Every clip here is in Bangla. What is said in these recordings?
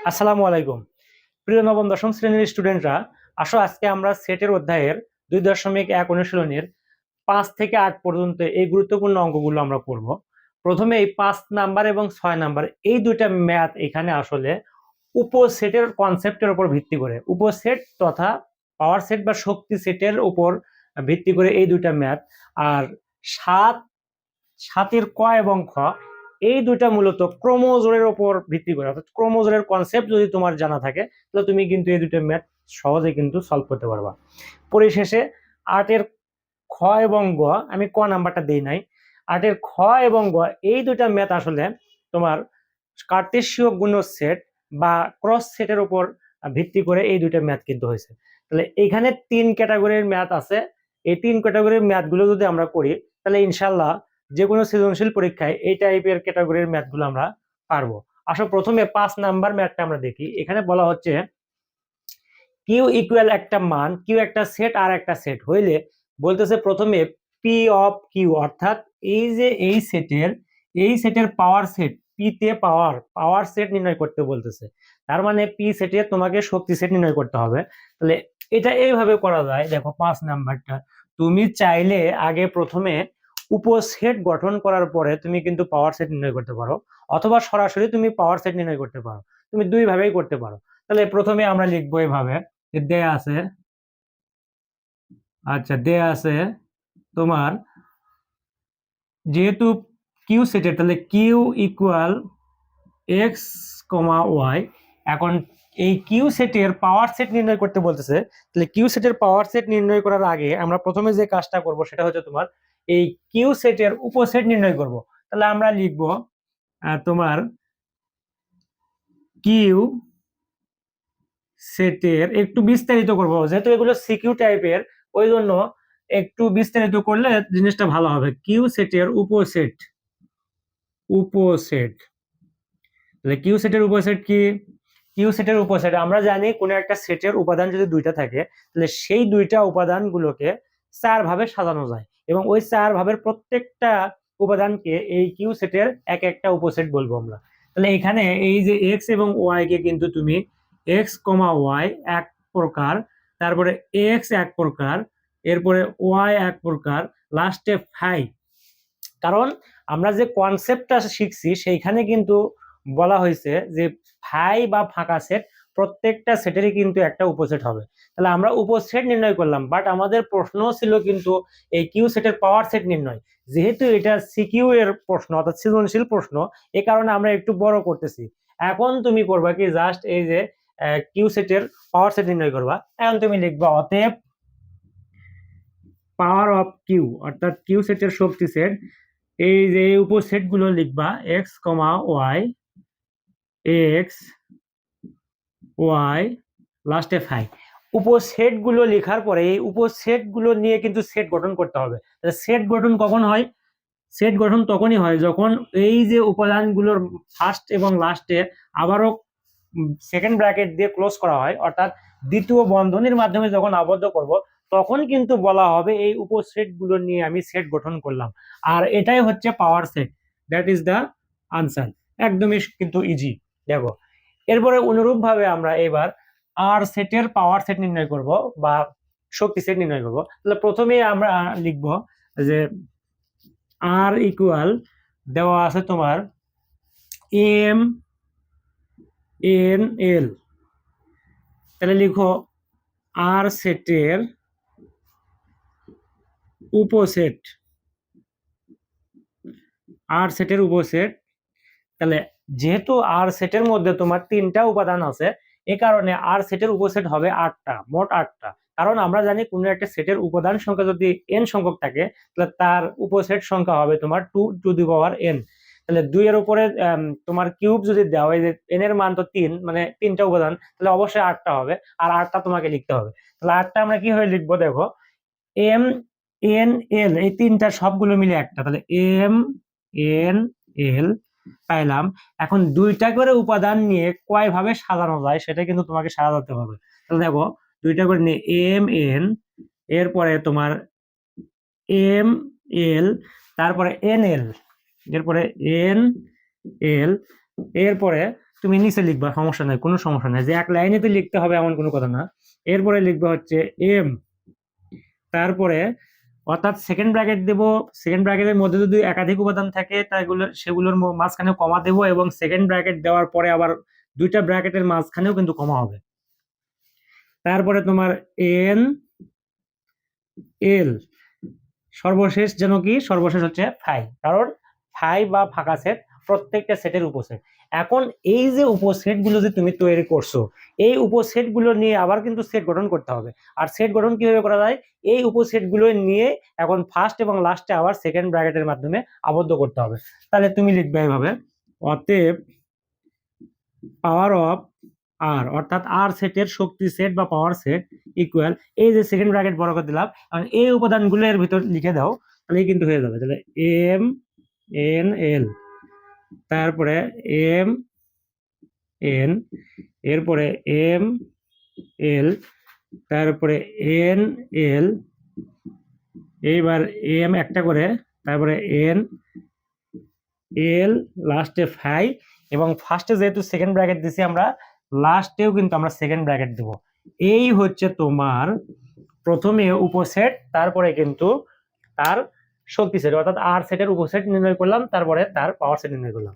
আসসালামু আলাইকুম। প্রিয় নবম দশম শ্রেণীর স্টুডেন্টরা, আসো আজকে আমরা সেটের অধ্যায়ের 2.1 অনুশীলনীর 5 থেকে 8 পর্যন্ত এই গুরুত্বপূর্ণ অঙ্কগুলো আমরা করব। প্রথমে এই 5 নাম্বার এবং 6 নাম্বার এই দুইটা ম্যাথ এখানে আসলে উপসেটের কনসেপ্টের উপর ভিত্তি করে, উপসেট তথা পাওয়ার সেট বা শক্তি সেটের উপর ভিত্তি করে এই দুইটা ম্যাথ। আর সাত সাতের ক এবং খ এই দুইটা মূলত ক্রোমোজোরের উপর ভিত্তি করে, অর্থাৎ ক্রোমোজোরের কনসেপ্ট যদি তোমার জানা থাকে তাহলে তুমি কিন্তু এই দুইটা ম্যাথ সহজে কিন্তু সলভ করতে পারবা। পরিশেষে আটের খ এবং গ, আমি ক নাম্বারটা দেই নাই, আটের খ এবং গ এই দুইটা ম্যাথ আসলে তোমার কার্তেশীয় গুণজ সেট বা ক্রস সেটের উপর ভিত্তি করে এই দুইটা ম্যাথ কিন্তু হয়েছে। তাহলে এখানে 3 ক্যাটাগরির ম্যাথ আছে। এই 3 ক্যাটাগরির ম্যাথগুলো যদি আমরা করি তাহলে ইনশাল্লাহ যে কোনো সৃজনশীল পরীক্ষায় এই টাইপের ক্যাটাগরির ম্যাথগুলো আমরা পারবো। আসলে প্রথমে 5 নাম্বার ম্যাথটা আমরা দেখি। এখানে বলা হচ্ছে কিউ ইকুয়াল একটা মান, কিউ একটা সেট আর একটা সেট হইলে বলতেছে প্রথমে পি অফ কিউ, অর্থাৎ এই যে এই সেটের পাওয়ার সেট, পি তে পাওয়ার পাওয়ার সেট নির্ণয় করতে বলতেছে। তার মানে পি সেটে তোমাকে শক্তি সেট নির্ণয় করতে হবে। তাহলে এটা এইভাবে করা যায়। দেখো 5 নাম্বারটা তুমি চাইলে আগে প্রথমে উপসেট গঠন করার পরে তুমি কিন্তু পাওয়ার সেট নির্ণয় করতে পারো, অথবা সরাসরি তুমি পাওয়ার সেট নির্ণয় করতে পারো। তুমি দুই ভাবেই করতে পারো। তাহলে প্রথমে আমরা লিখবো এইভাবে, দেয়া আছে, আচ্ছা দেয়া আছে তোমার, যেহেতু কিউ সেটের, তাহলে কিউ ইকুয়াল এক্স কমা ওয়াই। এখন এই কিউ সেটের পাওয়ার সেট নির্ণয় করতে বলতেছে। তাহলে কিউ সেটের পাওয়ার সেট নির্ণয় করার আগে আমরা প্রথমে যে কাজটা করব সেটা হচ্ছে তোমার এই কিউ সেটের উপসেট নির্ণয় করব। তাহলে আমরা লিখবো তোমার কিউ সেটের, একটু বিস্তারিত করব যেহেতু এগুলো সিকিউ টাইপের, ওই জন্য একটু বিস্তারিত করলে জিনিসটা ভালো হবে। কিউ সেটের উপসেট, উপসেট তাহলে কিউ সেটের উপসেট কি? কিউ সেটের উপসেট আমরা জানি কোনো একটা সেটের উপাদান যদি দুইটা থাকে তাহলে সেই দুইটা উপাদানগুলোকে 4 ভাবে সাজানো যায়, এবং ওই 4 ভাবের প্রত্যেকটা উপাদানকে এই কিউ সেটের এক একটা উপসেট বলবো আমরা। তাহলে এখানে এই যে এক্স এবং ওয়াই কে কিন্তু তুমি এক্স কমা ওয়াই এক প্রকার, তারপরে এক্স এক প্রকার, এরপরে ওয়াই এক প্রকার, লাস্টে ফাই। কারণ আমরা যে কনসেপ্টটা শিখছি সেইখানে কিন্তু বলা হয়েছে যে ফাই বা ফাঁকা সেট প্রত্যেকটা সেটেরই কিন্তু একটা উপসেট হবে। তাহলে আমরা উপসেট নির্ণয় করলাম, বাট আমাদের প্রশ্ন ছিল কিন্তু এই কিউ সেটের পাওয়ার সেট নির্ণয়। যেহেতু এটা সিকিউ এর প্রশ্ন, অর্থাৎ সৃজনশীল প্রশ্ন, এ কারণে আমরা একটু বড় করতেছি। এখন তুমি করবা কি, জাস্ট এই যে কিউ সেটের পাওয়ার সেট নির্ণয় করবা। এখন তুমি লিখবা অতএব পাওয়ার অফ কিউ, অর্থাৎ কিউ সেটের শক্তি সেট, এই যে উপসেট গুলো লিখবা এক্স কমা ওয়াই, এক্স ওয়াই, লাস্টে ফাই। উপসেট গুলো লেখার পরে এই উপসেট গুলো নিয়ে কিন্তু সেট গঠন করতে হবে। সেট গঠন কখন হয়? সেট গঠন তখনই হয় যখন এই যে উপাদানগুলোর ফার্স্ট এবং লাস্টে আবারও সেকেন্ড ব্র্যাকেট দিয়ে ক্লোজ করা হয়, অর্থাৎ দ্বিতীয় বন্ধনীর মাধ্যমে যখন আবদ্ধ করব তখন কিন্তু বলা হবে এই উপসেট গুলো নিয়ে আমি সেট গঠন করলাম। আর এটাই হচ্ছে power set. That is the answer. একদমই কিন্তু ইজি। দেখো এরপরে অনুরূপ ভাবে আমরা এবার আর সেটের পাওয়ার সেট নির্ণয় করব বা শক্তি সেট নির্ণয় করব। তাহলে প্রথমে আমরা লিখব যে আর ইকুয়াল, দেওয়া আছে তোমার এম এন এল। তাহলে লিখো আর সেটের উপসেট, আর সেটের উপসেট। তাহলে যেহেতু আর সেটের মধ্যে তোমার 3টা উপাদান আছে, এ কারণে আর সেটের উপসেট হবে 8টা, মোট 8টা। কারণ আমরা জানি কোনো একটা সেটের উপাদান সংখ্যা যদি n সংখ্যক থাকে তাহলে তার উপসেট সংখ্যা হবে তোমার 2 টু দি পাওয়ার n। তাহলে 2 এর উপরে তোমার কিউব যদি দেওয়া হয়, যে n এর মান তো 3, মানে 3টা উপাদান, তাহলে অবশ্যই 8টা হবে। আর 8টা তোমাকে লিখতে হবে। তাহলে 8টা আমরা কিভাবে লিখবো? দেখো এম এন এল, এই 3টা সবগুলো মিলে একটা, তাহলে এম এন এল পাইলাম। এখন 2টা করে উপাদান নিয়ে কয় ভাবে সাজানো যায় সেটা কিন্তু তোমাকে সাজাতে হবে। তাহলে দেখো 2টা করে নিয়ে এম এন, এরপরে তোমার এম এল, তারপরে এন এল, এরপরে এন এল, এরপরে তুমি নিচে লিখবা, সমস্যা নাই, কোনো সমস্যা নাই, যে এক লাইনেতে লিখতে হবে এমন কোনো কথা না। এরপরে লিখবা হচ্ছে এম, তারপরে অর্থাৎ সেকেন্ড ব্র্যাকেট দেবো, সেকেন্ড ব্র্যাকেটের মধ্যে যদি একাধিক উপাদান থাকে তাইগুলো সেগুলোর মাঝখানে কমা দেবো, এবং সেকেন্ড ব্র্যাকেট দেওয়ার পরে আবার দুইটা ব্র্যাকেটের মাঝখানেও কিন্তু কমা হবে। তারপরে তোমার এন এল, সর্বশেষ যেন কি, সর্বশেষ হচ্ছে ফাই, কারণ ফাই বা ফাঁকা সেট প্রত্যেকটা সেটের উপসেট। এখন এই যে উপসেট গুলো যে তুমি তৈরি করছো, এই উপসেট গুলো নিয়ে আবার কিন্তু সেট গঠন করতে হবে। আর সেট গঠন কিভাবে করা যায়, এই উপসেট গুলো নিয়ে এখন ফার্স্ট এবং লাস্টে আবার সেকেন্ড ব্র্যাকেটের মাধ্যমে আবদ্ধ করতে হবে। তাহলে তুমি লিখবে এইভাবে, অতএব পাওয়ার অফ আর, অর্থাৎ আর সেটের শক্তি সেট বা পাওয়ার সেট ইকুয়াল, এই যে সেকেন্ড ব্র্যাকেট বড় করে দিলাম, কারণ এই উপাদানগুলো এর ভিতর লিখে দাও, তাহলে কিন্তু হয়ে যাবে। তাহলে এম এন এল, তারপরে এম এন, এরপরে এম এল, তারপরে এন এল, এইবার এম একটা করে, তারপরে এন এল, লাস্টে ফাই, এবং ফার্স্টে যেহেতু সেকেন্ড ব্র্যাকেট দিছি আমরা, লাস্টেও কিন্তু আমরা সেকেন্ড ব্র্যাকেট দেব। এই হচ্ছে তোমার প্রথমে উপসেট, তারপরে কিন্তু তার শক্তি সেট, অর্থাৎ আর সেটের উপসেট নির্ণয় করলাম, তারপরে তার পাওয়ার সেট নির্ণয় করলাম।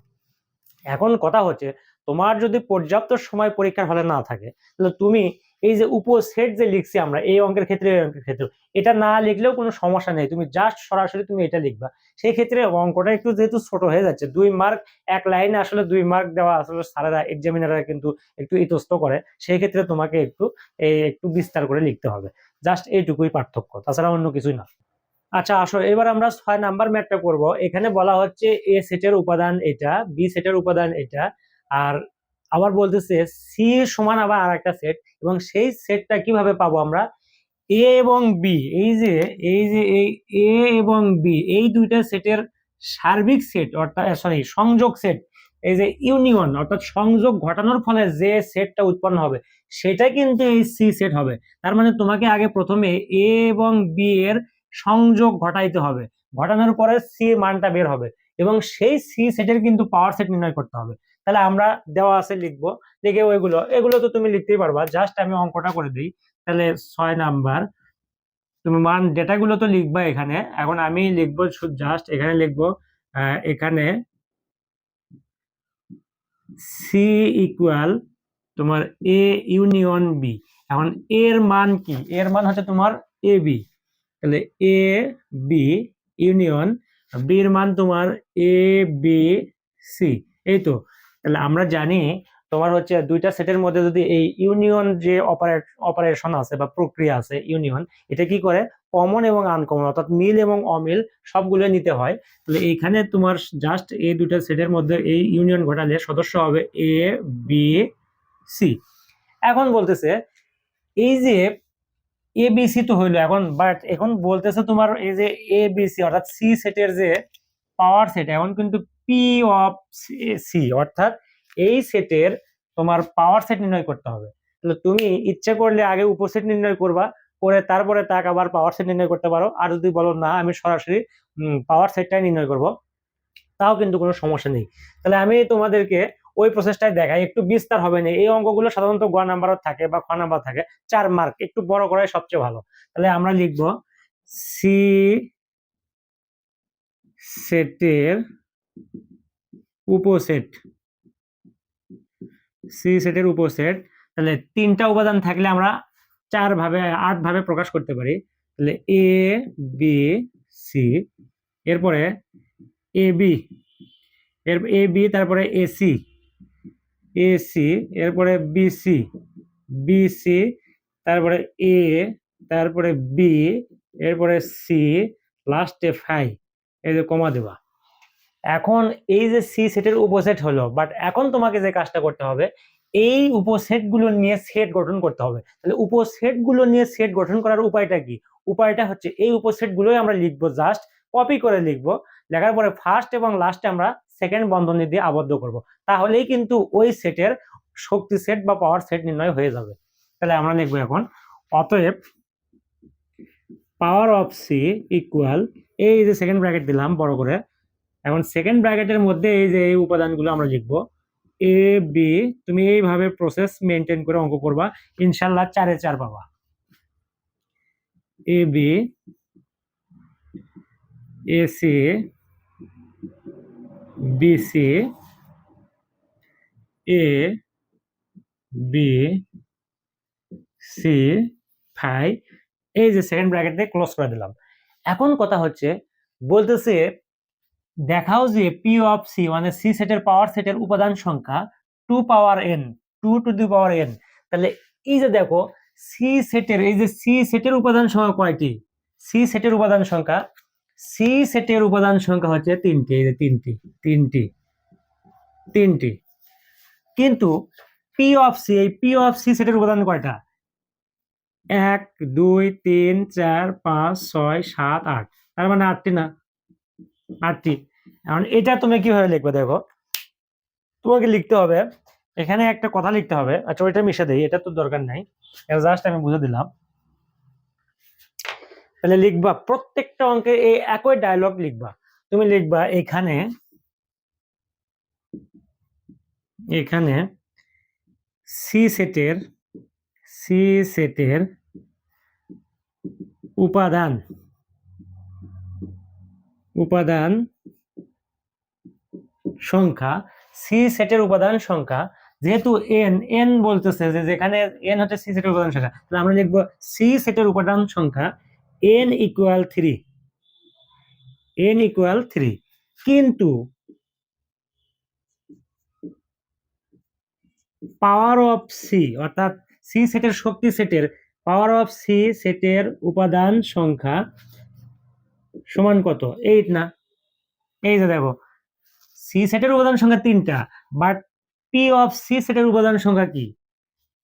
এখন কথা হচ্ছে, তোমার যদি পর্যাপ্ত সময় পরীক্ষার হলে না থাকে, তাহলে তুমি এই যে উপসেট যে লিখছি আমরা এই অঙ্কের ক্ষেত্রে, এই অঙ্কের ক্ষেত্রে এটা না লিখলেও কোনো সমস্যা নেই, তুমি জাস্ট সরাসরি তুমি এটা লিখবা। সেই ক্ষেত্রে অঙ্কটা একটু যেহেতু ছোট হয়ে যাচ্ছে, 2 মার্ক এক লাইনে আসলে 2 মার্ক দেওয়া আসলে স্যারেরা এক্সামিনাররা কিন্তু একটু ইতস্ত করে, সেই ক্ষেত্রে তোমাকে একটু বিস্তার করে লিখতে হবে। জাস্ট এইটুকুই পার্থক্য, তাছাড়া অন্য কিছুই না। আচ্ছা আসো, এবার আমরা 6 নাম্বার ম্যাথটা করব। এখানে বলা হচ্ছে এ সেটের উপাদান এটা, বি সেটের উপাদান এটা, আর আবার বলতেছে সি সমান আবার আরেকটা সেট, এবং সেই সেটটা কিভাবে পাবো আমরা, এ এবং বি, এই যে এ এবং বি এই দুইটা সেটের সার্বিক সেট, অর্থাৎ সরি সংযোগ সেট, এই যে ইউনিয়ন অর্থাৎ সংযোগ ঘটানোর ফলে যে সেটটা উৎপন্ন হবে সেটা কিন্তু এই সি সেট হবে। তার মানে তোমাকে আগে প্রথমে এ এবং বি এর সংযোগ ঘটাইতে হবে, ঘটানোর পরে সি মানটা বের হবে, এবং সেই সি সেটের কিন্তু পাওয়ার সেট নির্ণয় করতে হবে। তাহলে আমরা দেওয়া আছে লিখবো, লিখে এগুলো তো তুমি লিখতেই পারবা, জাস্ট আমি অঙ্কটা করে দিই। তাহলে 6 নাম্বার, তুমি মান ডেটাগুলো তো লিখবা এখানে, এখন আমি লিখবো জাস্ট এখানে লিখবো এখানে সি ইকুয়াল তোমার এ ইউনিয়ন বি। এখন এর মান কি, এর মান হচ্ছে তোমার এ বি, তাহলে এ বি ইউনিয়ন বির মান তোমার এ বি সি, এই তো। তাহলে আমরা জানি তোমার হচ্ছে দুইটা সেটের মধ্যে যদি এই ইউনিয়ন যে অপারেশন আছে বা প্রক্রিয়া আছে ইউনিয়ন, এটা কি করে, কমন এবং আনকমন অর্থাৎ মিল এবং অমিল সবগুলো নিতে হয়। তাহলে এইখানে তোমার জাস্ট এই দুইটা সেটের মধ্যে এই ইউনিয়ন ঘটালে সদস্য হবে এ বি সি। এখন বলতেছে এই যে এ বি সি তো হইলো, এখন বাট এখন বলতেছে তোমার এই যে এ বি সি অর্থাৎ সি সেটের যে পাওয়ার সেট, এখন কিন্তু পি অফ সি, অর্থাৎ এই সেটের তোমার পাওয়ার সেট নির্ণয় করতে হবে। তাহলে তুমি ইচ্ছা করলে আগে উপসেট নির্ণয় করবা, করে তারপরে তাকে আবার পাওয়ার সেট নির্ণয় করতে পারো, আর যদি বলো না আমি সরাসরি পাওয়ার সেটটাই নির্ণয় করব, তাও কিন্তু কোনো সমস্যা নেই। তাহলে আমি তোমাদেরকে ওই প্রসেসটাই দেখাই, একটু বিস্তার হবে না। এই অঙ্কগুলো সাধারণত গ নাম্বার থাকে বা খ নাম্বার থাকে, 4 মার্ক, একটু বড় করাই সবচেয়ে ভালো। তাহলে আমরা লিখব সি সেটের উপসেট, সি সেটের উপসেট, তাহলে 3টা উপাদান থাকলে আমরা 4 ভাবে 8 ভাবে প্রকাশ করতে পারি। তাহলে এ বি সি, এরপরে এ বি, এ বি, তারপরে এসি এসি, এরপরে বিসি বিসি, তারপরে এ, তারপরে বি, এরপরে সি, লাস্টে ফাই, এই যে কমা দেবা। এখন এই যে সি সেটের উপসেট হলো, বাট এখন তোমাকে যে কাজটা করতে হবে, এই উপসেট গুলো নিয়ে সেট গঠন করতে হবে। তাহলে উপসেট গুলো নিয়ে সেট গঠন করার উপায়টা কি, উপায়টা হচ্ছে এই উপসেট গুলোই আমরা লিখবো, জাস্ট কপি করে লিখবো, লেখার পরে ফার্স্ট এবং লাস্টে আমরা সেকেন্ড বন্ধনী দিয়ে আবদ্ধ করব, তাহলেই কিন্তু ওই সেটের শক্তি সেট বা পাওয়ার সেট নির্ণয় হয়ে যাবে। তাহলে আমরা লিখবো এখন, অতএব পাওয়ার অফ সি ইকুয়াল, এই যে সেকেন্ড ব্র্যাকেট দিলাম বড় করে, এখন সেকেন্ড ব্র্যাকেটের মধ্যে এই যে এই উপাদানগুলো আমরা লিখবো, এ বি, তুমি এইভাবে প্রসেস মেনটেন করে অঙ্ক করবা, ইনশাল্লাহ 4 এ 4 পাবা। A B, A C, B C, A B C, phi, এই যে সেকেন্ড ব্র্যাকেট দিয়ে ক্লোজ করে দিলাম। এখন কথা হচ্ছে, বলতেছে দেখাও যে পি অফ সি মানে সি সেটের পাওয়ার সেটের উপাদান সংখ্যা 2 power N, 2 to the power N. তাহলে এই যে দেখো সি সেটের, এই যে সি সেটের উপাদান সংখ্যা কয়টি? সি সেটের উপাদান সংখ্যা, সি সেটের উপাদান সংখ্যা হচ্ছে 3টি, এই যে 3টি, 3টি, 3টি। কিন্তু পি অফ সি, এই পি অফ সি সেটের উপাদান কয়টা? 1 2 3 4 5 6 7 8, তার মানে 8টি না? 8টি। এখন এটা তুমি কিভাবে লিখবে দেখো, তোমাকে লিখতে হবে, এখানে একটা কথা লিখতে হবে। আচ্ছা ওইটা মিশে দেই, এটা তো দরকার নাই, জাস্ট আমি বুঝে দিলাম। তাহলে লিখবা প্রত্যেকটা অঙ্কে এই একই ডায়লগ লিখবা। তুমি লিখবা এখানে, এখানে সি সেটের, সি সেটের উপাদান, উপাদান সংখ্যা, সি সেটের উপাদান সংখ্যা, যেহেতু এন, এন বলতেছে যে যেখানে এন হচ্ছে সি সেটের উপাদান সংখ্যা, তাহলে আমরা লিখবো সি সেটের উপাদান সংখ্যা এন ইকুয়াল 3, এন ইকুয়াল 3। কিন্তু পাওয়ার অফ সি অর্থাৎ সি সেটের শক্তি সেটের পাওয়ার অফ সি সেটের উপাদান সংখ্যা সমান কত? 8 না? এই যে দেখো সি সেটের উপাদান সংখ্যা 3টা, বাট পি অফ সি সেটের উপাদান সংখ্যা কি?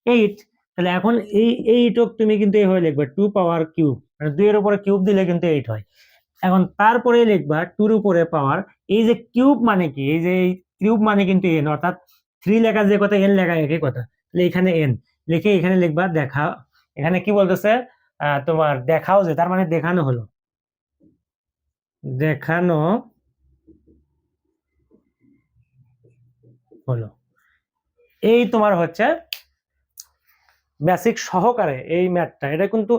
8। তাহলে এখন এই 8 তুমি কিন্তু এইভাবে লিখবে 2 পাওয়ার কিউব, মানে 2 এর উপরে কিউব দিলে কিন্তু 8 হয়। এখন তারপরে লিখবা 2 এর উপরে পাওয়ার, এই যে কিউব মানে কি, এই যে কিউব মানে কিন্তু এন, অর্থাৎ 3 লেখা যে কথা এন লেখা একই কথা। তাহলে এখানে এন লিখে এখানে লিখবা দেখা, এখানে কি বলতেছে তোমার দেখাও যে, তার মানে দেখানো হলো, দেখানো হলো। এই তোমার হচ্ছে বেসিক সহকারে এই ম্যাথটা। এটা কিন্তু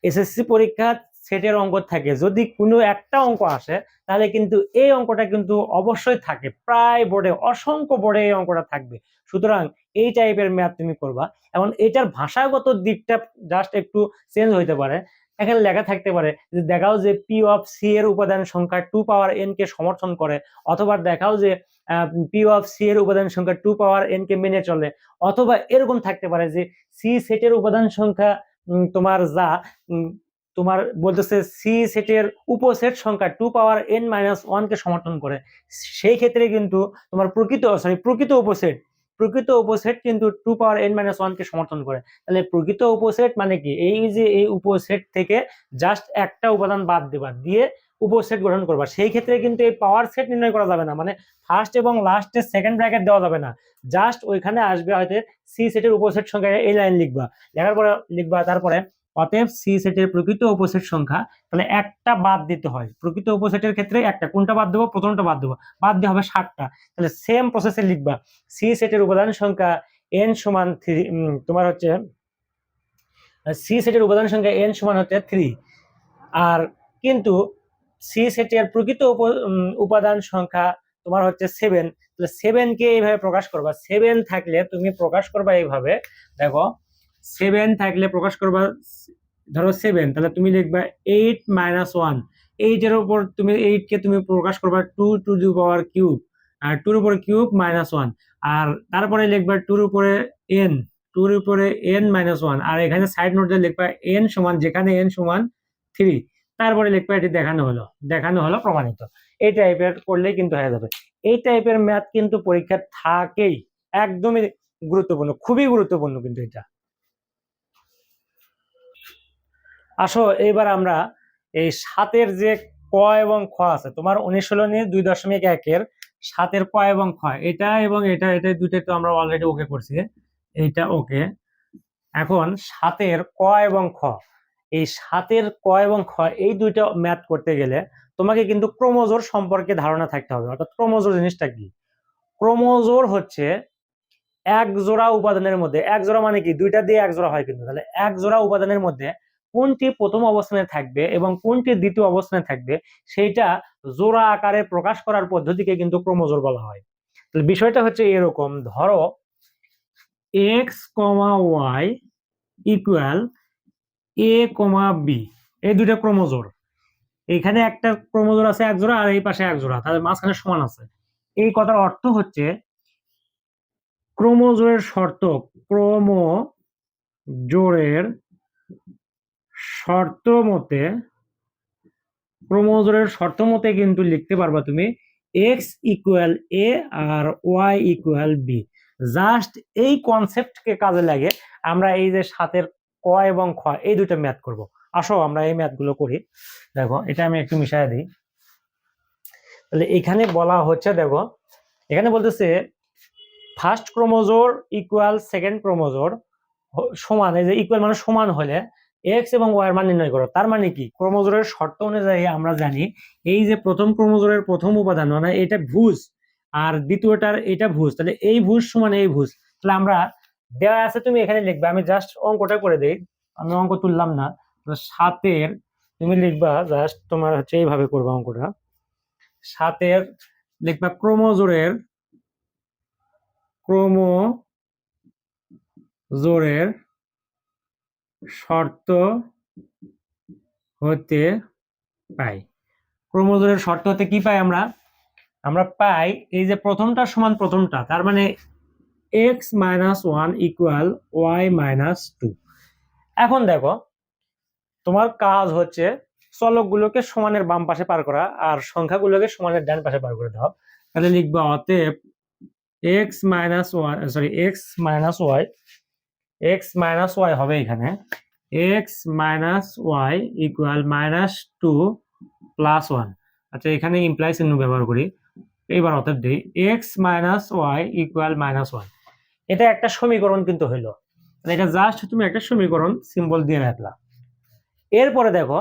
এসএসসি পরীক্ষা সেটের অঙ্ক থাকে, যদি কোনো একটা অঙ্ক আসে তাহলে কিন্তু এই অঙ্কটা কিন্তু অবশ্যই থাকে, প্রায় বোর্ডে, অসংখ্য বোর্ডে এই অঙ্কটা থাকবে। সুতরাং এই টাইপের ম্যাথ তুমি করবা। এবং এটার ভাষাগত দিকটা জাস্ট একটু চেঞ্জ হইতে পারে। এখানে লেখা থাকতে পারে যে দেখাও যে পি অফ সি এর উপাদান সংখ্যা 2 পাওয়ার এন কে সমর্থন করে, অথবা দেখাও যে পি অফ সি এর উপাদান সংখ্যা 2 পাওয়ার এন কে মেনে চলে, অথবা এরকম থাকতে পারে যে সি সেটের উপাদান সংখ্যা তোমার যা তোমার বলতেছে সি সেটের উপসেট সংখ্যা 2 পাওয়ার এন মাইনাস 1 কে সমর্থন করে। সেই ক্ষেত্রে কিন্তু তোমার প্রকৃত উপসেট কিন্তু 2 পাওয়ার এন মাইনাস 1 কে সমর্থন করে। তাহলে প্রকৃত উপসেট মানে কি, এই যে এই উপসেট থেকে জাস্ট একটা উপাদান বাদ দেবা, দিয়ে উপসেট গঠন করবা। সেই ক্ষেত্রে কিন্তু এই পাওয়ার সেট নির্ণয় করা যাবে না, মানে ফার্স্ট এবং লাস্টে সেকেন্ড ব্র্যাকেট দেওয়া যাবে না, জাস্ট ওইখানে আসবে হয়তো সি সেটের উপসেট সংখ্যা, এই লাইন লিখবা, লেখার পরে লিখবা তারপরে অতএব সি সেটের প্রকৃত উপসেট সংখ্যা, তাহলে একটা বাদ দিতে হয়, প্রকৃত উপসেটের ক্ষেত্রে একটা, কোনটা বাদ দেবো? প্রথমটা বাদ দেবো, বাদ দিয়ে হবে 7টা। তাহলে সেম প্রসেসে লিখবা সি সেটের উপাদান সংখ্যা এন সমান 3, তোমার হচ্ছে সি সেটের উপাদান সংখ্যা এন সমান হচ্ছে 3। আর কিন্তু সি সেটের প্রকৃত উপাদান সংখ্যা তোমার হচ্ছে 7। তাহলে 7 কে এইভাবে প্রকাশ করবা, 7 থাকলে তুমি প্রকাশ করবা এইভাবে, দেখো 7 থাকলে প্রকাশ করবা, ধরো 7, তাহলে তুমি লিখবা 8 মাইনাস 1, 8 এর উপর তুমি 8 কে তুমি প্রকাশ করবা 2 টু দি পাওয়ার কিউব, আর 2 এর উপরে কিউব মাইনাস 1, আর তারপরে লিখবা 2 এর উপরে n, 2 এর উপরে n মাইনাস 1, আর এখানে সাইড নোটে লিখবা n সমান, যেখানে n সমান 3, তারপরে লিখবা এটি দেখানো হলো, দেখানো হলো প্রমাণিত। এই টাইপের করলে কিন্তু হয়ে যাবে। এই টাইপের ম্যাথ কিন্তু পরীক্ষা থাকেই, একদমই গুরুত্বপূর্ণ, খুবই গুরুত্বপূর্ণ কিন্তু এটা। আসো এবার আমরা এই 7-এর যে ক এবং খ আছে তোমার অনুশীলনী 2.1-এর 7-এর ক এবং খ, এটা এবং এটা, এটা দুটোই তো আমরা অলরেডি ওকে করছি, এইটা ওকে। এখন 7-এর ক এবং খ, এই 7-এর ক এবং খ এই দুইটা ম্যাথ করতে গেলে তোমাকে কিন্তু ক্রোমোজোর সম্পর্কে ধারণা থাকতে হবে। অর্থাৎ ক্রোমোজোর জিনিসটা কি? ক্রোমোজোর হচ্ছে এক জোড়া উপাদানের মধ্যে, এক জোড়া মানে কি দুইটা দিয়ে এক জোড়া হয় কিন্তু, তাহলে এক জোড়া উপাদানের মধ্যে কোনটি প্রথম অবস্থানে থাকবে এবং কোনটি দ্বিতীয় অবস্থানে থাকবে সেইটা জোড়া আকারে প্রকাশ করার পদ্ধতিকে কিন্তু ক্রোমোজোর বলা হয়। তাহলে বিষয়টা হচ্ছে এরকম, ধরো এক্স কমা ওয়াই ইকুয়াল এ কমা বি, এই দুইটা ক্রোমোজোর, এখানে একটা ক্রোমোজোর আছে এক জোড়া আর এই পাশে এক জোড়া, তাদের মাঝখানে সমান আছে। এই কথার অর্থ হচ্ছে ক্রোমোজোরের শর্ত, ক্রোমোজোরের শর্ত মতে, ক্রোমোজোরের শর্ত মতে কিন্তু লিখতে পারবা তুমি এক্স ইকুয়াল এ আর ওয়াই ইকুয়াল বি। জাস্ট এই কনসেপ্টকে কাজে লাগে আমরা এই যে সাতের ক এবং খ এই দুটো ম্যাথ করব। আসো আমরা এই ম্যাথ গুলো করি। দেখো এটা আমি একটু মিশাই দিই। তাহলে এখানে বলা হচ্ছে, দেখো এখানে বলতেছে ফার্স্ট ক্রোমোজোর ইকুয়াল সেকেন্ড ক্রোমোজোর সমান, এই যে ইকুয়াল মানে সমান হলে এক্স এবং ওয়াই এর মান নির্ণয় করো। তার মানে কি, ক্রোমোজোরের শর্ত অনুযায়ী আমরা জানি এই যে প্রথম ক্রোমোজোরের প্রথম উপাদান মানে এটা ভুজ আর দ্বিতীয়টার এটা ভুজ, তাহলে এই ভুজ সমান এই ভুজ। তাহলে আমরা দেওয়া আছে, তুমি এখানে লিখবে, আমি জাস্ট অঙ্কটা করে দেই, আমি অঙ্ক তুললাম না। সাতের তুমি লিখবা, জাস্ট তোমার হচ্ছে এইভাবে করবা অঙ্কটা, সাতের লিখবা ক্রোমোজোরের শর্ত হতে পাই। ক্রোমোজোরের শর্ত হতে কি পাই আমরা? আমরা পাই এই যে প্রথমটা সমান প্রথমটা, তার মানে x minus one equal y minus two. এখন দেখো তোমার কাজ হচ্ছে চলকগুলোকে সমানের বাম পাশে পার করা আর সংখ্যাগুলোকে সমানের ডান পাশে পার করে দাও। তাহলে লিখবা অতএব x minus one, sorry x minus y হবে এখানে x minus Y equal minus two plus one. আচ্ছা এখানে ইমপ্লাই চিহ্ন ব্যবহার করি, এইবার অতএব দিই x minus Y equal minus one. এটা একটা সমীকরণ কিন্তু হইলো, এটা জাস্ট তুমি একটা সমীকরণ সিম্বল দিয়ে রাখলা। এরপরে দেখো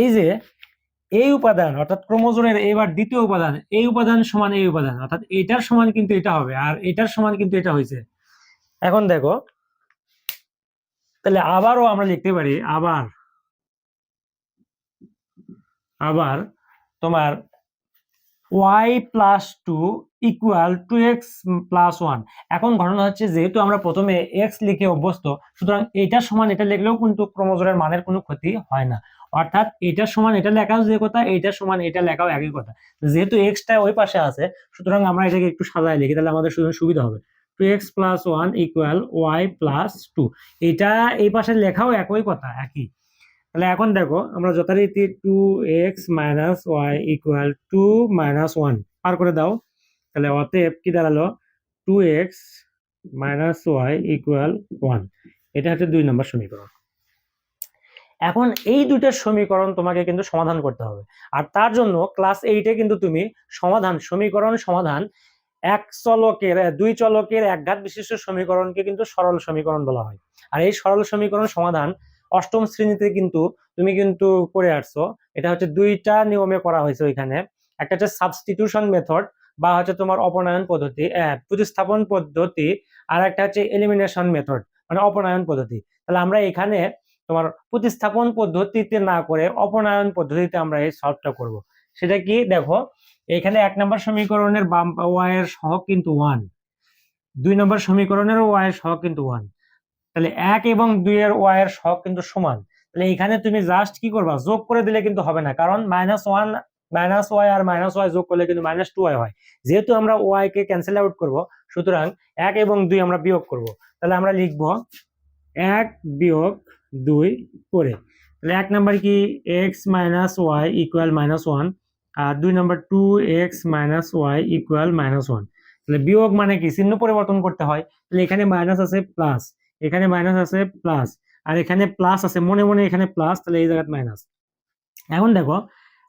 এই যে এই উপাদান অর্থাৎ ক্রোমোজোমের এবার দ্বিতীয় উপাদান, এই উপাদান সমান এই উপাদান, অর্থাৎ এটার সমান কিন্তু এটা হবে আর এটার সমান কিন্তু এটা হয়েছে। এখন দেখো তাহলে আবারও আমরা লিখতে পারি, আবার তোমার y plus two equal two x plus one. এখন ঘটনা হচ্ছে যেহেতু আমরা প্রথমে এক্স লিখে অভ্যস্ত, সুতরাং এটা সমান এটা লিখলেও কিন্তু ক্রোমোজোমের মানের কোনো ক্ষতি হয় না, অর্থাৎ এটা সমান এটা লেখাও যে কথা, এটা সমান এটা লেখাও একই কথা। যেহেতু এক্সটা ওই পাশে আছে, সুতরাং আমরা এটাকে একটু সাজায় লিখি, তাহলে আমাদের সুবিধা হবে। Two x plus one equal y plus two, এটা এই পাশে লেখাও একই কথা, একই। তাহলে এখন দেখো আমরা যথারীতি two X minus Y equal to minus one পার করে দাও। তাহলে অতএব কি দাঁড়ালো two X minus Y equal one. এটা হচ্ছে 2 নম্বর সমীকরণ। এখন এই দুইটা সমীকরণ তোমাকে কিন্তু সমাধান করতে হবে, আর তার জন্য ক্লাস 8-এ কিন্তু তুমি সমীকরণ সমাধান দুই চলকের একঘাত বিশিষ্ট সমীকরণকে কিন্তু সরল সমীকরণ বলা হয়। আর এই সরল সমীকরণ সমাধান অষ্টম শ্রেণীতে কিন্তু তুমি কিন্তু করে আসছো। এটা হচ্ছে দুইটা নিয়মে করা হয়েছে ওইখানে, একটা হচ্ছে সাবস্টিটিউশন মেথড বা হচ্ছে তোমার অপনয়ন পদ্ধতি, প্রতিস্থাপন পদ্ধতি, আর একটা হচ্ছে এলিমিনেশন মেথড মানে অপনয়ন পদ্ধতি। তাহলে আমরা এখানে তোমার প্রতিস্থাপন পদ্ধতিতে না করে অপনয়ন পদ্ধতিতে আমরা এই সলভটা করব। সেটা কি দেখো, এখানে 1 নম্বর সমীকরণের বাম ওয়াই এর সহগ কিন্তু 1, 2 নম্বর সমীকরণের ওয়াই এর সহগ কিন্তু 1, তাহলে 1 এবং 2 এর ওয়াই এর সহগ কিন্তু সমান। তাহলে এখানে তুমি জাস্ট কি করবা, যোগ করে দিলে কিন্তু হবে না, কারণ -1 মাইনাস ওয়াই আর মাইনাস ওয়াই যোগ করলে কিন্তু -2y হয়। যেহেতু আমরা ওয়াই কে ক্যান্সেল আউট করব, সুতরাং 1 এবং 2 আমরা বিয়োগ করব। তাহলে আমরা লিখব 1 বিয়োগ 2 করে, তাহলে 1 নাম্বার কি x মাইনাস ওয়াই ইকুয়াল -1 আর 2 number 2x minus Y equal -1। তাহলে বিয়োগ মানে কি চিহ্ন পরিবর্তন করতে হয়, তাহলে এখানে মাইনাস আছে প্লাস, এখানে মাইনাস আছে প্লাস, আর এখানে প্লাস আছে মনে মনে এখানে প্লাস, তাহলে এই জায়গায় মাইনাস। এখন দেখো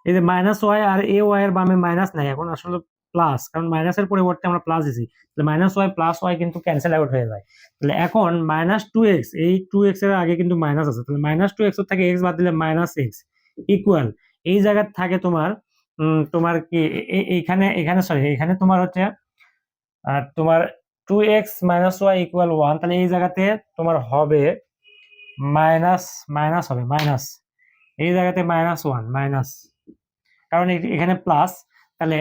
এই যে minus Y R A Y এর বামে মাইনাস নাই, এখন আসলে প্লাস, কারণ মাইনাসের পরিবর্তে আমরা প্লাস দিছি, তাহলে মাইনাস ওয়াই প্লাস ওয়াই কিন্তু ক্যান্সেল আউট হয়ে যায়। তাহলে এখন -2x, এই 2x এর আগে কিন্তু মাইনাস আছে, তাহলে -2x এর থেকে x বাদ দিলে -x ইকুয়াল এই জায়গায় থাকে তোমার তোমার কি এইখানে সরি এখানে তোমার হচ্ছে তোমার 2x মাইনাস ওয়াই ইকুয়াল 1, তাহলে এই জায়গাতে তোমার হবে মাইনাস মাইনাস হবে মাইনাস, এই জায়গাতে -1 মাইনাস, কারণ এখানে প্লাস, তাহলে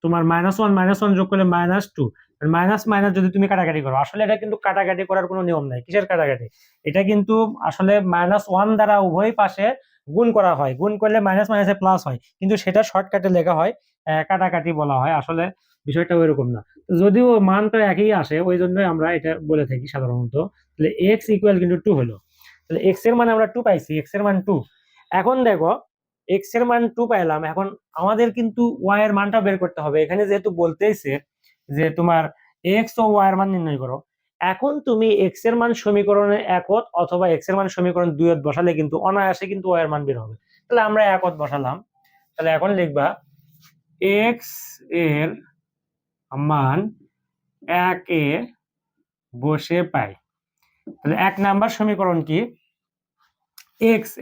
তোমার -1 যোগ করলে -2, মাইনাস মাইনাস যদি তুমি কাটাকাটি করো, আসলে এটা কিন্তু কাটাকাটি করার কোনো নিয়ম নাই। কিসের কাটাকাটি? এটা কিন্তু আসলে -1 দ্বারা উভয় পাশে গুণ করা হয়, গুণ করলে মাইনাস মাইনাসে প্লাস হয়, কিন্তু সেটা শর্টকাটে লেখা হয়, কাটাকাটি বলা হয়। আসলে বিষয়টা ওইরকম না, যদিও মানটা একই আসে, ওই জন্যই আমরা এটা বলে থাকি সাধারণত। তাহলে x ইকুয়াল কিন্তু 2 হলো, তাহলে x এর মান আমরা 2 পাইছি, x এর মান 2। এখন দেখো x এর মান 2 পাইলাম, এখন আমাদের কিন্তু y এর মানটা বের করতে হবে। এখানে যেহেতু বলতেইছে যে তোমার x ও y এর মান নির্ণয় করো, এখন তুমি x এর মান সমীকরণে একত অথবা x এর মান সমীকরণ দুইত বসালে কিন্তু অনায়াসে কিন্তু y এর মান বের হবে। তাহলে আমরা একত বসালাম, তাহলে এখন লিখবা x এর মান 1 এ বসে পাই। তাহলে 1 নাম্বার সমীকরণ কি?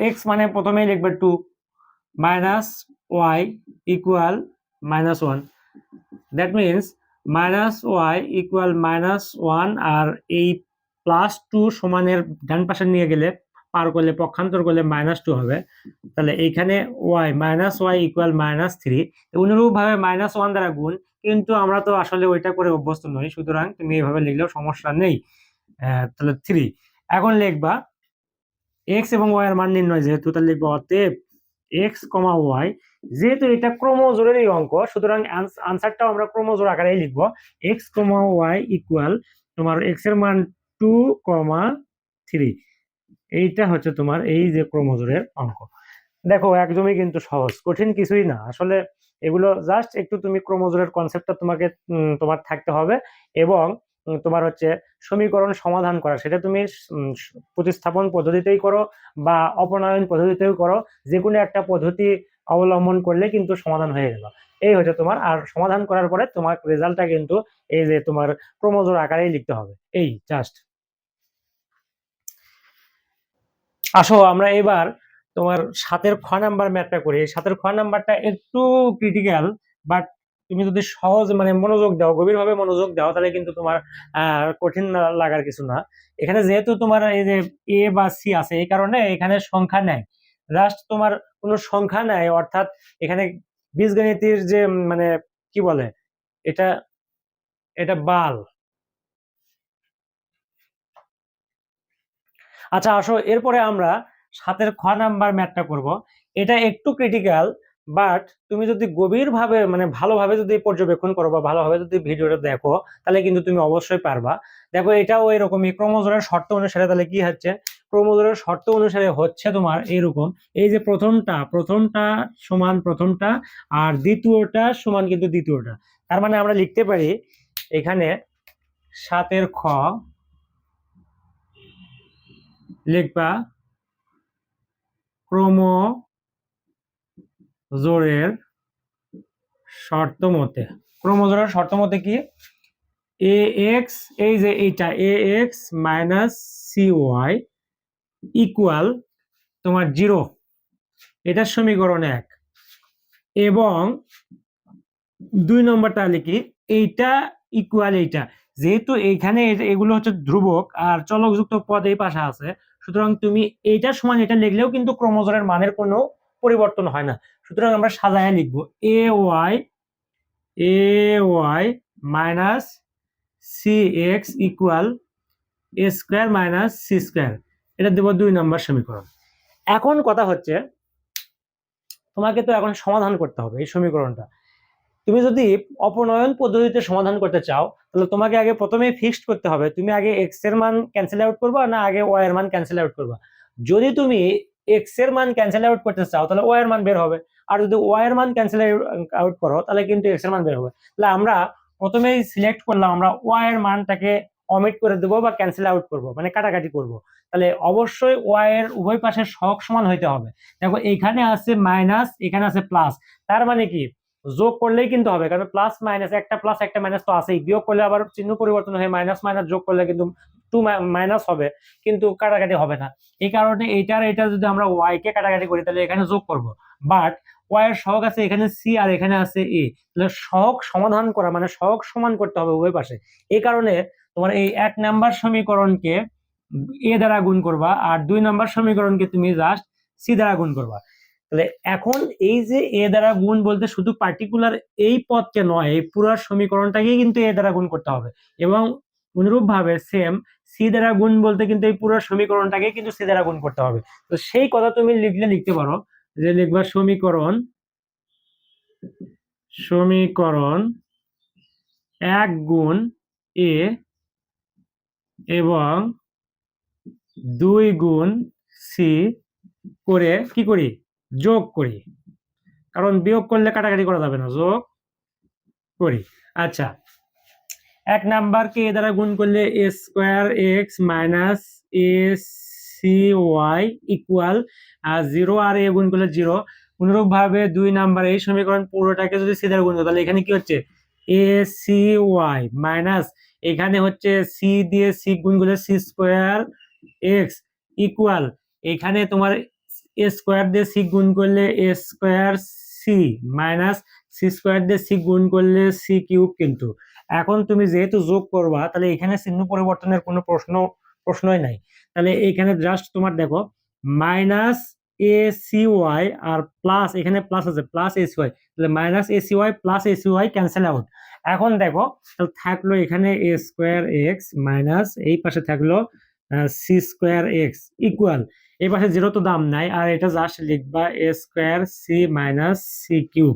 x মানে প্রথমেই লিখবে 2 minus y equal -1, that means -y equal -1, আর এই +2 সমানের ডান পাশে নিয়ে গেলে পার করলে পক্ষান্তর করলে -2 হবে। তাহলে এইখানে y ইকুয়াল -3, অনুরূপ ভাবে -1 দ্বারা গুণ, কিন্তু আমরা তো আসলে ওইটা করে অভ্যস্ত নই, সুতরাং তুমি এইভাবে লিখলেও সমস্যা নেই। তাহলে 3। এখন লিখবা x এবং y এর মান নির্ণয়, যেহেতু তাহলে লিখবা অতএব x, y, যেহেতু এটা ক্রমজোড়েরই অঙ্ক, সুতরাং আনসারটাও আমরা ক্রমজোড় আকারেই লিখবো। x, y ইকুয়াল তোমার x এর মান 2, 3, এইটা হচ্ছে তোমার এই যে ক্রমজোড়ের অঙ্ক। দেখো একদমই কিন্তু সহজ, কঠিন কিছুই না আসলে। এগুলো জাস্ট একটু তুমি ক্রমজোড়ের কনসেপ্টটা তোমাকে তোমার থাকতে হবে, এবং তোমার হচ্ছে সমীকরণ সমাধান করা, সেটা তুমি প্রতিস্থাপন পদ্ধতিতেই করো বা অপনয়ন পদ্ধতিতেও করো, যে কোনো একটা পদ্ধতি অবলম্বন করলে কিন্তু সমাধান হয়ে গেল। এই হচ্ছে তোমার, আর সমাধান করার পরে তোমার রেজাল্টটা কিন্তু এই যে তোমার ক্রমজোড় আকারেই লিখতে হবে, এই জাস্ট। আসো আমরা এবার তোমার 7 খ নাম্বার ম্যাথটা করি। 7 খ নাম্বারটা একটু ক্রিটিক্যাল, বাট তুমি যদি সহজ মানে মনোযোগ দাও, গভীরভাবে মনোযোগ দাও, তাহলে কিন্তু তোমার কঠিন লাগার কিছু না। এখানে যেহেতু তোমার এই যে এ বা সি আছে, এই কারণে এখানে সংখ্যা নেই, জাস্ট তোমার কোনো সংখ্যা নেই, অর্থাৎ এখানে বীজগণিতের যে মানে কি বলে এটা, এটা বাল। আচ্ছা আসো এরপরে আমরা 7 খ নাম্বার ম্যাথটা করব। এটা একটু ক্রিটিক্যাল, বাট তুমি যদি গভীরভাবে মানে ভালোভাবে যদি পর্যবেক্ষণ করো বা ভালোভাবে যদি ভিডিওটা দেখো, তাহলে কিন্তু তুমি অবশ্যই পারবা। দেখো এটাও এরকমই ক্রমজোড়ের শর্ত অনুসারে, তাহলে কি হচ্ছে ক্রমজোড়ের শর্ত অনুসারে হচ্ছে তোমার এরকম, এই যে প্রথমটা সমান প্রথমটা, আর দ্বিতীয়টা সমান কিন্তু দ্বিতীয়টা। তার মানে আমরা লিখতে পারি এখানে 7 খ লিখবা ক্রমজোড়ের শর্ত মতে, ক্রমজোড়ের শর্ত মতে কি ax, এই যে এইটা ax মাইনাস cy ইকুয়াল তোমার 0, এটা সমীকরণ 1। এবং 2 নম্বরটা লিখি এইটা ইকুয়াল এইটা, যেহেতু এইখানে এগুলো হচ্ছে ধ্রুবক আর চলকযুক্ত পদ এই পাশে আছে, সুতরাং তুমি এইটার সমান এটা লিখলেও কিন্তু ক্রমজোড়ের মানের কোনো পরিবর্তন হয় না। সুতরাং আমরা সাজায় লিখবো ay minus cx equal a square minus c square, এটা দেব 2 নম্বর সমীকরণ। এখন কথা হচ্ছে তোমাকে তো এখন সমাধান করতে হবে এই সমীকরণটা। তুমি যদি অপনয়ন পদ্ধতিতে সমাধান করতে চাও, তাহলে তোমাকে আগে প্রথমেই ফিক্সড করতে হবে তুমি আগে এক্স এর মান ক্যান্সেল আউট করবা না আগে ওয়াই এর মান ক্যান্সেল আউট করবা। যদি তুমি এক্স এর মান ক্যান্সেল আউট করতে চাও, তাহলে ওয়াই এর মান বের হবে, আর যদি ওয়াই এর মান ক্যান্সেল আউট করো, তাহলে কিন্তু এক্স এর মান বের হবে। তাহলে আমরা প্রথমেই সিলেক্ট করলাম, আমরা ওয়াই এর মানটাকে অমিট করে দেবো বা ক্যান্সেল আউট করবো, মানে কাটাকাটি করব। তাহলে অবশ্যই ওয়াই এর উভয় পাশে সহগ সমান হইতে হবে। দেখো এখানে আছে মাইনাস, এখানে আছে প্লাস, তার মানে কি যোগ করলেই কিন্তু হবে, কারণ প্লাস মাইনাস, একটা প্লাস একটা মাইনাস তো আছেই, বিয়োগ করলে আবার চিহ্ন পরিবর্তন হয়ে মাইনাস মাইনাস যোগ করলে কিন্তু 2 মাইনাস হবে, কিন্তু কাটাকাটি হবে না। এই কারণে এইটার এটা যদি আমরা ওয়াই কে কাটাকাটি করি, তাহলে এখানে যোগ করব, বাট ওয়াই এর সহগ আছে এখানে সি আর এখানে আছে এ, তাহলে সহগ সমাধান করা মানে সহগ সমান করতে হবে উভয় পাশে। এই কারণে তোমার এই 1 নাম্বার সমীকরণকে এ দ্বারা গুণ করবা আর 2 নাম্বার সমীকরণকে তুমি জাস্ট সি দ্বারা গুণ করবা। তাহলে এখন এই যে এ দ্বারা গুণ বলতে শুধু পার্টিকুলার এই পদকে নয়, এই পুরো সমীকরণটাকে কিন্তু এ দ্বারা গুণ করতে হবে, এবং অনুরূপ ভাবে সেম সি দ্বারা গুণ বলতে কিন্তু এই পুরো সমীকরণটাকে কিন্তু সি দ্বারা গুণ করতে হবে। তো সেই কথা তুমি লিখতে পারো যে লিখবা সমীকরণ সমীকরণ 1 গুণ এ এবং 2 গুণ সি করে কি করি, যোগ করি, কারণ বিয়োগ করলে কাটাকাটি করা যাবে না, যোগ করি। আচ্ছা, 1 নাম্বারকে এ দ্বারা গুণ করলে A square X minus A C Y equal 0 আর এ গুণ করলে 0। অনুরূপ ভাবে 2 নাম্বার এই সমীকরণ পুরোটাকে যদি সি দ্বারা গুণ করি তাহলে এখানে কি হচ্ছে এ সি ওয়াই মাইনাস এখানে হচ্ছে সি দিয়ে সি গুণ করলে সি স্কোয়ার এক্স ইকুয়াল এখানে তোমার এ স্কোয়ার দিয়ে সি গুণ করলে A square C minus C square দিয়ে সি গুণ করলে সি কিউব। কিন্তু এখন তুমি যেহেতু যোগ করবা তাহলে এখানে চিহ্ন পরিবর্তনের কোনো প্রশ্নই নাই। তাহলে এখানে জাস্ট তোমার দেখো মাইনাস এ সি ওয়াই আর প্লাস এখানে প্লাস আছে প্লাস এ সি ওয়াই, তাহলে minus A C y plus a C y cancel out. এখন দেখো তাহলে থাকলো এখানে এ স্কোয়ার এক্স মাইনাস এই পাশে থাকলো সি স্কোয়ার এক্স ইকুয়াল এই পাশে 0 তো দাম নাই আর এটা জাস্ট লিখবা A square C minus C cube.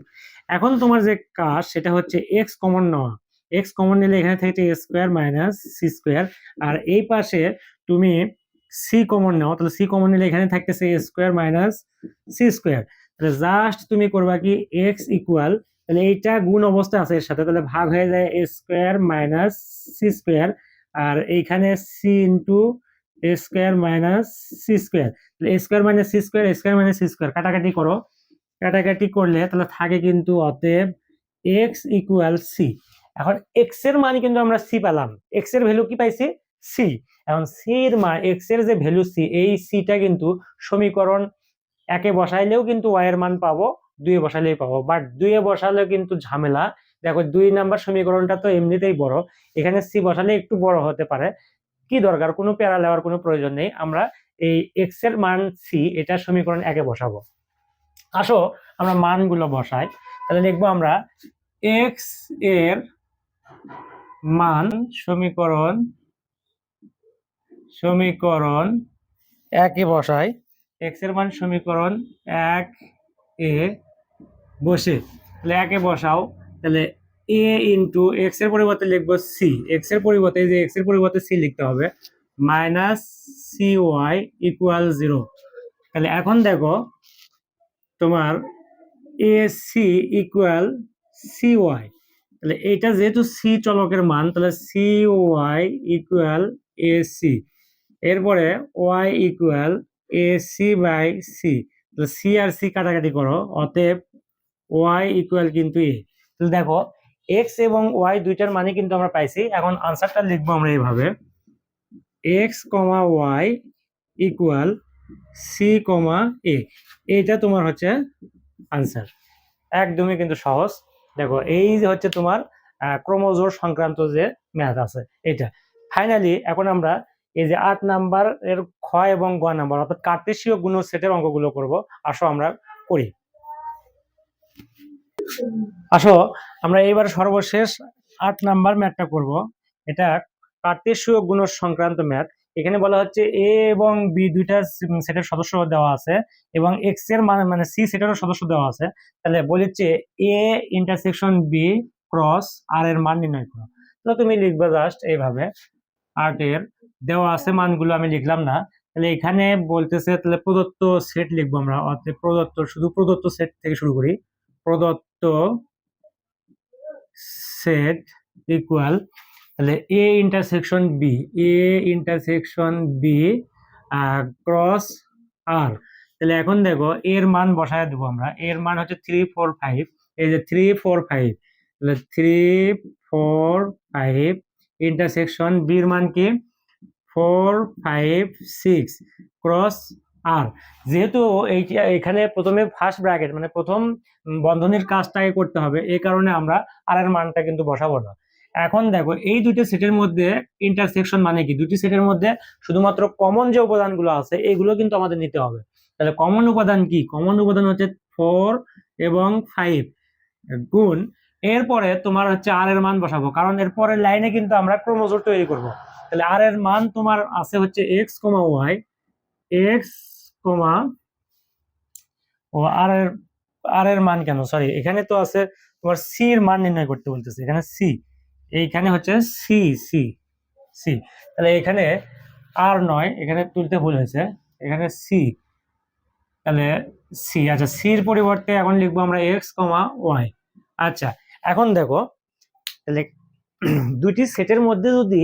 এখন তোমার যে কাজ সেটা হচ্ছে এক্স কমন নেওয়া, এক্স কমন নিলে এখানে থাকছে A square minus C square আর এই পাশে তুমি সি কমন নাও, তাহলে সি কমন নিলে এখানে থাকতেছে এ স্কোয়ার মাইনাস সি স্কোয়ার। তাহলে জাস্ট তুমি করবা কি এক্স ইকুয়াল তাহলে এইটা গুণ অবস্থা আছে এর সাথে, তাহলে ভাগ হয়ে যায় এ স্কোয়ার মাইনাস সি স্কোয়ার আর এইখানে সি ইন্টু এ স্কোয়ার মাইনাস সি স্কোয়ার, তাহলে এ স্কোয়ার মাইনাস সি স্কোয়ার এ স্কোয়ার মাইনাস সি স্কোয়ার কাটাকাটি করো, কাটাকাটি করলে তাহলে থাকে কিন্তু অতএব এক্স ইকুয়াল সি। এখন এক্স এর মান কিন্তু আমরা সি পেলাম, এক্স এর ভ্যালু কি পাইছি সি। এখন সি এর মান এক্স এর যে ভ্যালু সি এই সিটা কিন্তু সমীকরণ 1 এ বসাইলেও কিন্তু ওয়াই এর মান পাবো, 2 এ বসাইলেই পাবো, বাট 2 এ বসালে কিন্তু ঝামেলা। দেখো 2 নাম্বার সমীকরণটা তো এমনিতেই বড়, এখানে সি বসালে একটু বড় হতে পারে, কি দরকার কোনো প্যারা নেওয়ার কোনো প্রয়োজন নেই, আমরা এই এক্স এর মান সি এটা সমীকরণ 1 এ বসাবো। আসো আমরা মানগুলো বসাই, তাহলে লিখবো আমরা এক্স এর মান সমীকরণ 1 এ বসাই, এক্স এর মান সমীকরণ 1 এ বসে তাহলে 1 এ বসাও, তাহলে এ ইন্টু এক্স এর পরিবর্তে লিখবো সি, এক্স এর পরিবর্তে যে এক্স এর পরিবর্তে সি লিখতে হবে মাইনাস সি ওয়াই ইকুয়াল 0। তাহলে এখন দেখো তোমার A C equal C Y, তাহলে এটা যেহেতু সি চলকের মান তাহলে C Y equal A C, এরপরে Y equal A C by C, তাহলে সি আর সি কাটাকাটি করো অতএব ওয়াই ইকুয়াল কিন্তু এ। তাহলে দেখো এক্স এবং ওয়াই দুইটার মানে কিন্তু আমরা পাইছি। এখন আনসারটা লিখবো আমরা এইভাবে এক্স কমা ওয়াই ইকুয়াল সি কমা এ, এইটা তোমার হচ্ছে আনসার। একদমই কিন্তু সহজ। দেখো এই যে হচ্ছে তোমার ক্রোমোজোর সংক্রান্ত যে ম্যাথ আছে এটা। ফাইনালি এখন আমরা এই যে 8 নাম্বার এর খ এবং গ নাম্বার অর্থাৎ কার্টেসীয় গুণ সেটের অঙ্কগুলো করব। আসো আমরা করি। আসো আমরা এইবার সর্বশেষ 8 নাম্বার ম্যাথটা করব। এটা কার্টেসীয় গুণ সংক্রান্ত ম্যাথ। এখানে বলা হচ্ছে এ এবং বি দুইটা সেটের সদস্য দেওয়া আছে এবং এক্স এর মানে সি সেটেরও সদস্য দেওয়া আছে। তাহলে বলেছে এ ইন্টারসেকশন বি ক্রস আর এর মান নির্ণয় করো। তো তুমি লিখবে জাস্ট এইভাবে 8 এর দেওয়া আছে মানগুলো আমি লিখলাম না, তাহলে এখানে বলতেছে তাহলে প্রদত্ত সেট লিখবো আমরা, অর্থাৎ প্রদত্ত শুধু প্রদত্ত সেট থেকে শুরু করি, প্রদত্ত সেট ইকুয়াল তাহলে A intersection B, A intersection B cross R. তাহলে এখন দেখো এর মান বসায় দেবো আমরা, এর মান হচ্ছে 3 4 5, এই যে 3 4 5, তাহলে 3 4 5 ইন্টারসেকশন বির মান কি 4 5 6 ক্রস আর যেহেতু এখানে প্রথমে ফার্স্ট ব্র্যাকেট মানে প্রথম বন্ধনীর কাজটাকে করতে হবে, এই কারণে আমরা আর এর মানটা কিন্তু বসাবো না। এখন দেখো এই দুটি সেটের মধ্যে ইন্টারসেকশন মানে কি, দুটি সেটের মধ্যে শুধুমাত্র কমন যে উপাদানগুলো আছে এগুলো কিন্তু আমাদের নিতে হবে। তাহলে কমন উপাদান কি, কমন উপাদান হচ্ছে 4 এবং 5 গুণ, এরপরে তোমার হচ্ছে আর এর মান বসাবো, কারণ এর পরের লাইনে কিন্তু আমরা ক্রোমোজোর তৈরি করব। তাহলে আর এর মান তোমার আছে হচ্ছে এক্স কমা ওয়াই, এক্স কমা ও আর এর মান কেন, সরি এখানে তো আছে তোমার সি এর মান নির্ণয় করতে বলতেছে, এখানে সি, এইখানে হচ্ছে সি সি সি। তাহলে এখানে আর নয়, এখানে তুলতে ভুল হয়েছে, এখানে সি, তাহলে সি, আচ্ছা সির পরিবর্তে এখন লিখবো আমরা এক্স কমা ওয়াই। আচ্ছা এখন দেখো, তাহলে দুটি সেটের মধ্যে যদি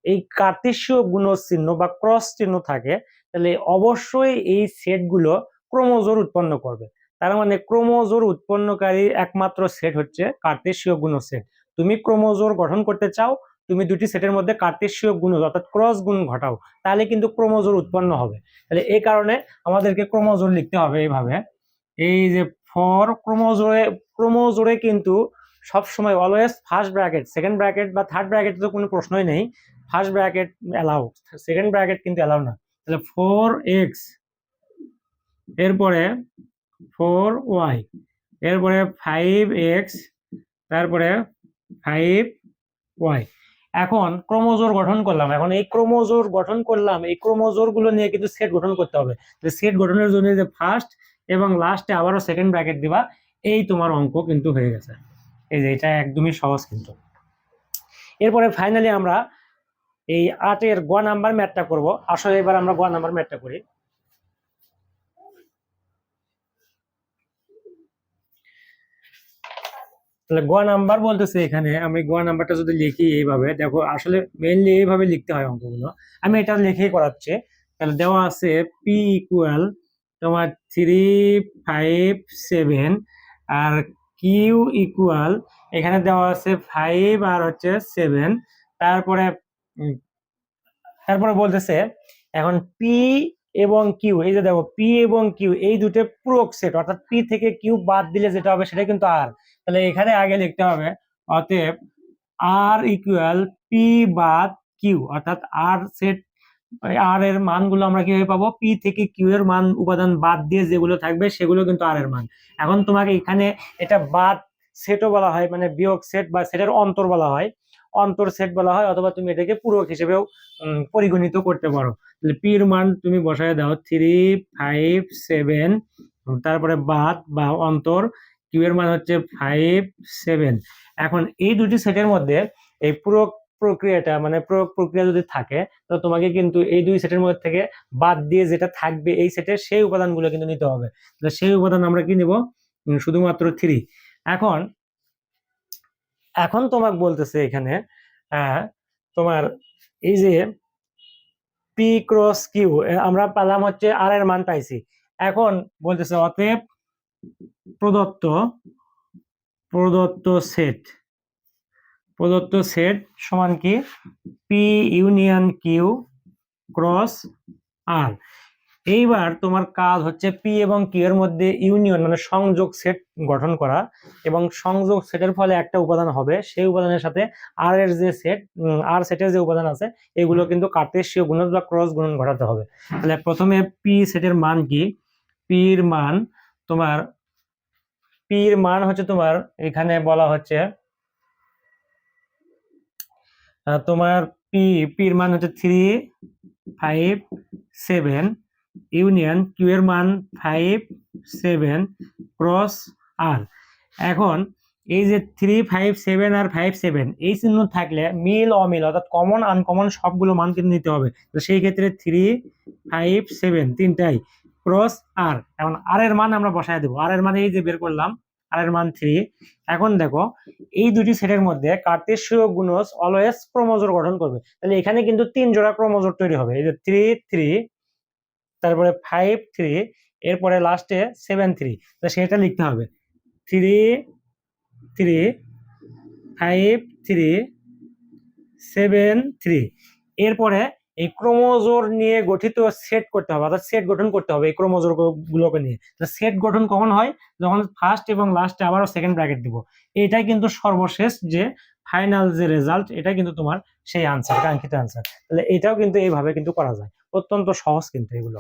এই কার্তেশীয় গুণজ চিহ্ন বা ক্রস চিহ্ন থাকে, তাহলে অবশ্যই এই সেটগুলো ক্রোমোজোর উৎপন্ন করবে। তার মানে ক্রোমোজোর উৎপন্নকারী একমাত্র সেট হচ্ছে কার্তেশীয় গুণ সেট। তুমি ক্রোমোজোর গঠন করতে চাও, তুমি দুটি সেটের মধ্যে কার্তেশীয় গুণ অর্থাৎ ক্রস গুণ ঘটাও, তাহলে কিন্তু ক্রোমোজোর উৎপন্ন হবে। তাহলে এই কারণে আমাদেরকে ক্রোমোজোর লিখতে হবে এইভাবে, এই যে ফর ক্রোমোজোরে, ক্রোমোজোরে কিন্তু সবসময় always first bracket, second bracket বা থার্ড ব্র্যাকেট তো কোনো প্রশ্নই নেই, first bracket allow, second bracket কিন্তু অ্যালাউ না। তাহলে 4x, এরপরে 4y, এরপরে 5x, তারপরে 5y। এখন ক্রোমোজোর গঠন করলাম, এখন এই ক্রোমোজোর গঠন করলাম, এই ক্রোমোজোর গুলো নিয়ে কিন্তু সেট গঠন করতে হবে। সেট গঠনের জন্য যে ফার্স্ট এবং লাস্টে আবারও সেকেন্ড ব্র্যাকেট দিবা, এই তোমার অঙ্ক কিন্তু হয়ে গেছে। এই যে এটা একদমই সহজ কিন্তু। এরপরে ফাইনালি আমরা এই 8-এর গ নাম্বার ম্যাথটা করব। আসলে এবার আমরা গ নাম্বার ম্যাথটা করি। তাহলে গ নাম্বার বলতেছে, এখানে আমি গ নাম্বারটা যদি লিখি এইভাবে, দেখো আসলে মেইনলি এইভাবে লিখতে হয় অঙ্কগুলো, আমি এটা লিখেই করাচ্ছি। তাহলে দেওয়া আছে পি ইকুয়াল তোমার 3, 5, 7, আর কিউ ইকুয়াল এখানে দেওয়া আছে 5 আর হচ্ছে 7। তারপরে তারপরে বলতেছে এখন পি এবং কিউ, এই যে দেখো পি এবং কিউ এই দুটো পূরক সেট, অর্থাৎ পি থেকে কিউ বাদ দিলে যেটা হবে সেটা কিন্তু আর। তাহলে এখানে আগে লিখতে হবে অতএব আর ইকুয়াল পি বাদ কিউ, অর্থাৎ আর সেট, আর এর মানগুলো আমরা কিভাবে পাবো, পি থেকে কিউ এর মান উপাদান বাদ দিয়ে যেগুলো থাকবে সেগুলো কিন্তু আর এর মান। এখন তোমাকে এখানে এটা বাদ সেটও বলা হয়, মানে বিয়োগ সেট বা সেটের অন্তর বলা হয়, অন্তর সেট বলা হয়, অথবা তুমি এটাকে পূরক হিসেবেও পরিগণিত করতে পারো। তাহলে পি এর মান তুমি বসায় দাও 3, 5, 7, তারপরে বাদ বা অন্তর, কিউ এর মান হচ্ছে 5, 7। এখন এই দুটি সেটের মধ্যে এই পূরক প্রক্রিয়াটা মানে প্রয়োগ প্রক্রিয়া যদি থাকে, তো তোমাকে কিন্তু এই দুই সেটের মধ্যে থেকে বাদ দিয়ে যেটা থাকবে এই সেটের সেই উপাদানগুলো কিন্তু নিতে হবে। তাহলে সেই উপাদান আমরা কি নিব, শুধুমাত্র 3। এখন এখন তোমাকে বলতেছে এখানে তোমার এই যে পি ক্রস কিউ আমরা পেলাম হচ্ছে আর এর মান পাইছি। এখন বলতেছে অতএব প্রদত্ত প্রদত্ত সেট, প্রদত্ত সেট সমান কি, পি ইউনিয়ন কিউ ক্রস আর। এইবার তোমার কাজ হচ্ছে পি এবং কিউ এর মধ্যে ইউনিয়ন মানে সংযোগ সেট গঠন করা, এবং সংযোগ সেটের ফলে একটা উপাদান হবে, সেই উপাদানের সাথে আর এর যে সেট, আর সেটের যে উপাদান আছে এগুলো কিন্তু কার্তেশীয় গুণন বা ক্রস গুণন ঘটাতে হবে। তাহলে প্রথমে পি সেটের মান কি, পির মান তোমার, পির মান হচ্ছে তোমার এখানে বলা হচ্ছে তোমার পির মান হচ্ছে 3, 5, 7 ইউনিয়ন কিউ এর মান 5, 7 ক্রস আর। এখন এই যে 3, 5, 7 আর 5, 7 এই চিহ্ন থাকলে মিল অমিল অর্থাৎ কমন আনকমন সবগুলো মান কিন্তু নিতে হবে। তো সেই ক্ষেত্রে 3, 5, 7 তিনটাই ক্রস আর। এখন আর এর মান আমরা বসায় দেবো, আর এর মান এই যে বের করলাম, আর এর মান 3। এখন দেখো এই দুটি সেটের মধ্যে কার্তেশীয় গুণজ অলওয়েজ ক্রোমোজোর গঠন করবে, তাহলে এখানে কিন্তু 3 জোড়া ক্রোমোজোর তৈরি হবে, এই যে 3, 3, তারপরে 5, 3, এরপরে লাস্টে 7, 3, তো সেটা লিখতে হবে 3, 3, 5, 3, 7, 3। এরপরে এই ক্রোমোজোর নিয়ে গঠিত সেট করতে হবে, অর্থাৎ সেট গঠন করতে হবে এই ক্রোমোজোর গুলোকে নিয়ে। সেট গঠন কখন হয়? যখন ফার্স্ট এবং লাস্টে আবারও সেকেন্ড ব্র্যাকেট দিব। এটাই কিন্তু সর্বশেষ যে ফাইনাল যে রেজাল্ট, এটা কিন্তু তোমার সেই আনসার, কাঙ্ক্ষিত আনসার। তাহলে এটাও কিন্তু এইভাবে কিন্তু করা যায়, অত্যন্ত সহজ কিন্তু এগুলো।